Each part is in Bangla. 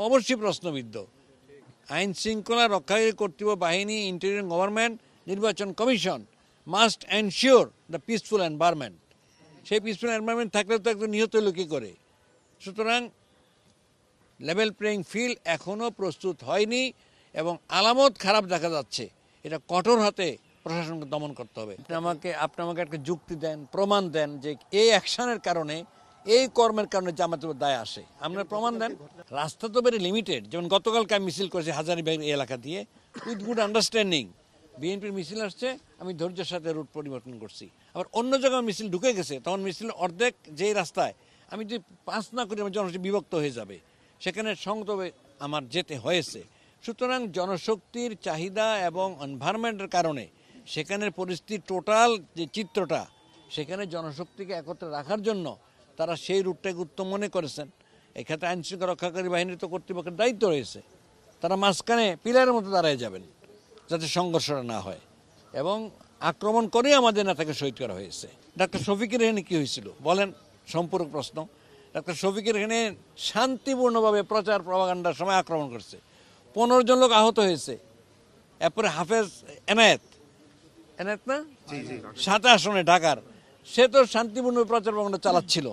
অবশ্যই প্রশ্নবিদ্ধ। আইন শৃঙ্খলা রক্ষাকারী কর্তৃপক্ষ বাহিনী, ইন্টেরিয়র গভর্নমেন্ট, নির্বাচন commission must ensure the peaceful environment. সেই পিসফুল এনভায়রনমেন্ট থাকলে তো একজন নিহত লোকই করে। সুতরাং লেভেল প্লেয়িং ফিল্ড এখনও প্রস্তুত হয়নি এবং আলামত খারাপ দেখা যাচ্ছে। এটা কঠোর হাতে প্রশাসনকে দমন করতে হবে। আপনি আমাকে একটা যুক্তি দেন, প্রমাণ দেন যে এই অ্যাকশনের কারণে, এই কর্মের কারণে জামাতের উপর দায় আসে। আপনারা প্রমাণ দেন। রাস্তা তো ভেরি লিমিটেড। যেমন গতকালকে আমি মিছিল করেছি হাজারীবাগ এলাকা দিয়ে উইথ গুড আন্ডারস্ট্যান্ডিং। বিএনপির মিছিল আসছে, আমি ধৈর্যের সাথে রুট পরিবর্তন করছি। আবার অন্য জায়গায় মিছিল ঢুকে গেছে, তখন মিছিল অর্ধেক যেই রাস্তায় আমি যদি পাস না করি আমার জনশক্তি বিভক্ত হয়ে যাবে, সেখানে সংযমে আমার যেতে হয়েছে। সুতরাং জনশক্তির চাহিদা এবং এনভায়রনমেন্টের কারণে সেখানের পরিস্থিতি টোটাল যে চিত্রটা, সেখানে জনশক্তিকে একত্রে রাখার জন্য তারা সেই রুটটাকে উত্তম মনে করেছেন। এক্ষেত্রে আইনশৃঙ্খলা রক্ষাকারী বাহিনীর তো কর্তৃপক্ষের দায়িত্ব রয়েছে। তারা মাঝখানে পিলারের মতো দাঁড়ায় যাবেন যাতে সংঘর্ষটা না হয়, এবং আক্রমণ করে আমাদের নেতাকে শহীদ করা হয়েছে। ডাক্তার শফিকের এখানে কী হয়েছিল বলেন? সম্পূরক প্রশ্ন। ডাক্তার শফিকের এখানে শান্তিপূর্ণভাবে প্রচার প্রপাগান্ডার সময় আক্রমণ করছে, 15 জন লোক আহত হয়েছে। এরপরে হাফেজ এনায়েত না 7 আসনে ঢাকার, সে তো শান্তিপূর্ণ প্রচার প্রপাগান্ডা চালাচ্ছিল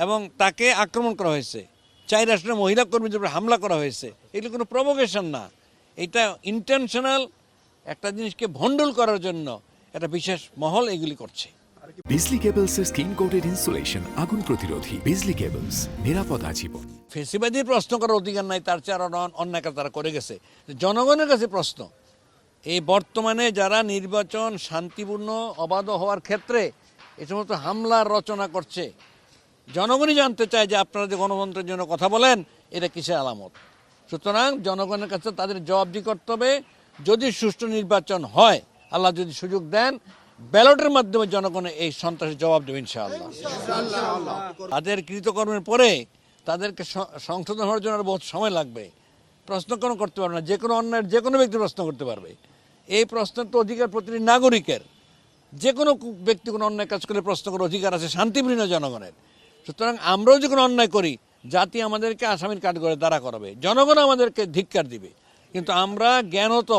এবং তাকে আক্রমণ করা হয়েছে। 4 আসনে মহিলা কর্মীদের উপরে হামলা করা হয়েছে। এগুলো কোনো প্রভোকেশন না, এটা ইন্টেনশনাল একটা জিনিসকে ভণ্ডুল করার জন্য একটা বিশেষ মহল এগুলি করছে। বিজলি কেবলস এর স্কিন কোটেড ইনসুলেশন আগুন প্রতিরোধী। বিজলি কেবলস, নিরাপদ আজীবন। ফেসিবাদীর প্রশ্ন করার অধিকার নাই, তার চেয়ে আরো অন্যায় কাজ তারা করে গেছে। জনগণের কাছে প্রশ্ন, এই বর্তমানে যারা নির্বাচন শান্তিপূর্ণ অবাধ হওয়ার ক্ষেত্রে এই সমস্ত হামলার রচনা করছে, জনগণই জানতে চায় যে আপনারা যে গণতন্ত্রের জন্য কথা বলেন এটা কিসের আলামত। সুতরাং জনগণের কাছে তাদের জবাবদিহি করতে হবে। যদি সুষ্ঠু নির্বাচন হয়, আল্লাহ যদি সুযোগ দেন, ব্যালটের মাধ্যমে জনগণের এই সন্ত্রাসের জবাব দেবে ইনশাআল্লাহ। তাদের কৃতকর্মের পরে তাদেরকে সংশোধন হওয়ার জন্য বহুত সময় লাগবে। প্রশ্ন কোনো করতে পারবে না, যে কোনো অন্যায়ের যে কোনো ব্যক্তি প্রশ্ন করতে পারবে। এই প্রশ্নের তো অধিকার প্রতিটি নাগরিকের। যে কোনো ব্যক্তি কোনো অন্যায় কাজ করে প্রশ্ন করার অধিকার আছে শান্তিপ্রিয় জনগণের। সুতরাং আমরাও যে কোনো অন্যায় করি, জাতি আমাদেরকে আসামির কাঠগড়ায় দাঁড়া করাবে, জনগণ আমাদেরকে ধিক্কার দিবে। কিন্তু আমরা জ্ঞানত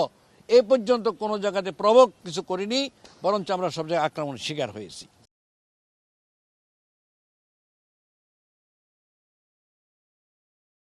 এ পর্যন্ত কোনো জায়গাতে প্রভোগ কিছু করিনি, বরঞ্চ আমরা সব জায়গায় আক্রমণের শিকার হয়েছি।